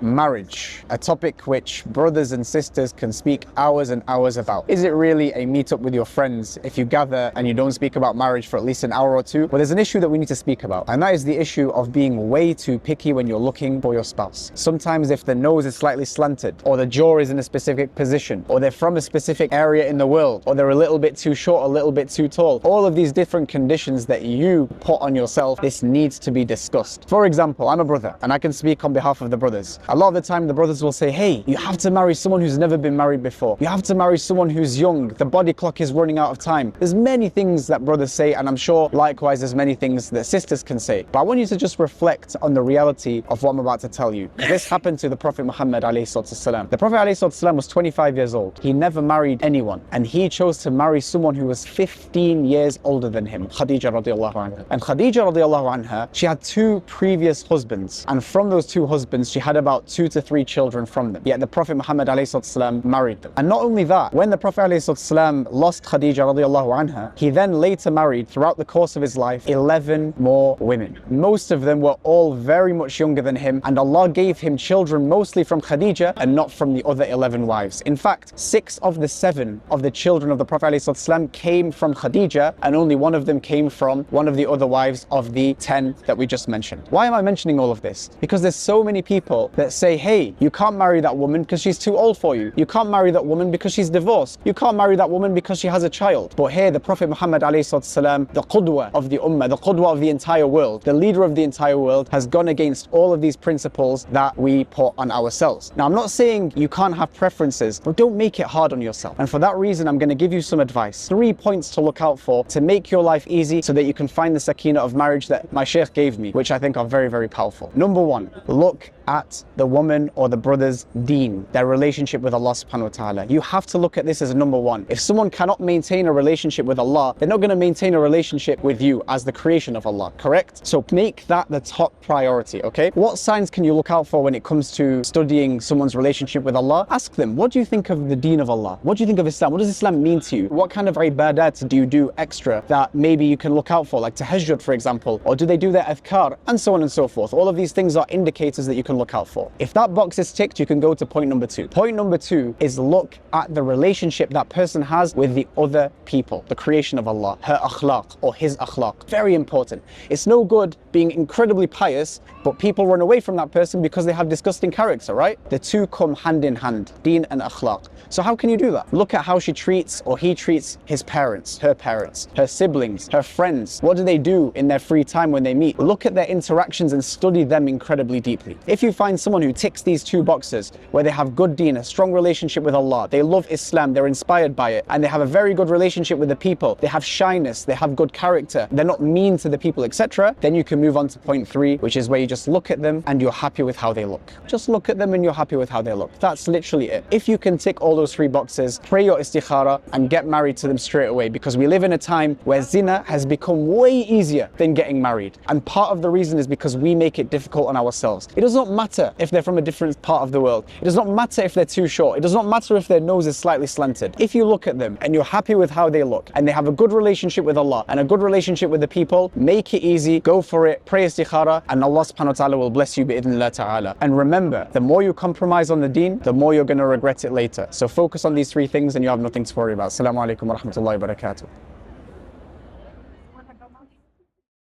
Marriage, a topic which brothers and sisters can speak hours and hours about. Is it really a meet up with your friends if you gather and you don't speak about marriage for at least an hour or two? Well, there's an issue that we need to speak about, and that is the issue of being way too picky when you're looking for your spouse. Sometimes if the nose is slightly slanted, or the jaw is in a specific position, or they're from a specific area in the world, or they're a little bit too short, a little bit too tall, all of these different conditions that you put on yourself, this needs to be discussed. For example, I'm a brother and I can speak on behalf of the brothers. A lot of the time the brothers will say, hey, you have to marry someone who's never been married before. You have to marry someone who's young. The body clock is running out of time. There's many things that brothers say, and I'm sure likewise there's many things that sisters can say. But I want you to just reflect on the reality of what I'm about to tell you. This happened to the Prophet Muhammad ﷺ. The Prophet ﷺ was 25 years old. He never married anyone, and he chose to marry someone who was 15 years older than him, Khadija radiallahu anha. And Khadija radiallahu anha, she had two previous husbands, and from those two husbands she had about 2 to 3 children from them. Yet the Prophet Muhammad ﷺ married them. And not only that, when the Prophet ﷺ lost Khadija radiallahu anha, he then later married, throughout the course of his life, 11 more women. Most of them were all very much younger than him, and Allah gave him children mostly from Khadija and not from the other 11 wives. In fact, 6 of the 7 of the children of the Prophet ﷺ came from Khadija, and only 1 of them came from one of the other wives of the 10 that we just mentioned. Why am I mentioning all of this? Because there's so many people that say, hey, you can't marry that woman because she's too old for you. You can't marry that woman because she's divorced. You can't marry that woman because she has a child. But here the Prophet Muhammad ﷺ, the qudwa of the ummah, the qudwa of the entire world, the leader of the entire world, has gone against all of these principles that we put on ourselves. Now, I'm not saying you can't have preferences, but don't make it hard on yourself. And for that reason, I'm going to give you some advice. 3 points to look out for to make your life easy so that you can find the sakina of marriage that my sheikh gave me, which I think are very, very powerful. Number 1, look at the woman or the brother's deen, their relationship with Allah subhanahu wa ta'ala. You have to look at this as number 1. If someone cannot maintain a relationship with Allah, they're not going to maintain a relationship with you as the creation of Allah, correct? So make that the top priority, okay? What signs can you look out for when it comes to studying someone's relationship with Allah? Ask them, what do you think of the deen of Allah? What do you think of Islam? What does Islam mean to you? What kind of ibadat do you do extra that maybe you can look out for, like tahajjud, for example, or do they do their adhkar, and so on and so forth? All of these things are indicators that you can look out for. If that box is ticked, you can go to point number 2. Point number 2 is look at the relationship that person has with the other people, the creation of Allah, her akhlaq or his akhlaq. Very important. It's no good being incredibly pious, but people run away from that person because they have disgusting character, right? The two come hand in hand, deen and akhlaq. So how can you do that? Look at how she treats or he treats his parents, her siblings, her friends. What do they do in their free time when they meet? Look at their interactions and study them incredibly deeply. If you find someone who ticks these 2 boxes, where they have good deen, a strong relationship with Allah, they love Islam, they're inspired by it, and they have a very good relationship with the people, they have shyness, they have good character, they're not mean to the people, etc., then you can move on to point 3, which is where you just look at them and you're happy with how they look. Just look at them and you're happy with how they look. That's literally it. If you can tick all those 3 boxes, pray your istikhara and get married to them straight away, because we live in a time where zina has become way easier than getting married. And part of the reason is because we make it difficult on ourselves. It does not matter if they're from a different part of the world. It does not matter if they're too short. It does not matter if their nose is slightly slanted. If you look at them and you're happy with how they look and they have a good relationship with Allah and a good relationship with the people, make it easy, go for it, pray istikhara, and Allah subhanahu wa ta'ala will bless you bi'idhnillah ta'ala. And remember, the more you compromise on the deen, the more you're going to regret it later. So focus on these 3 things and you have nothing to worry about. Assalamu alaikum wa rahmatullahi wa barakatuh.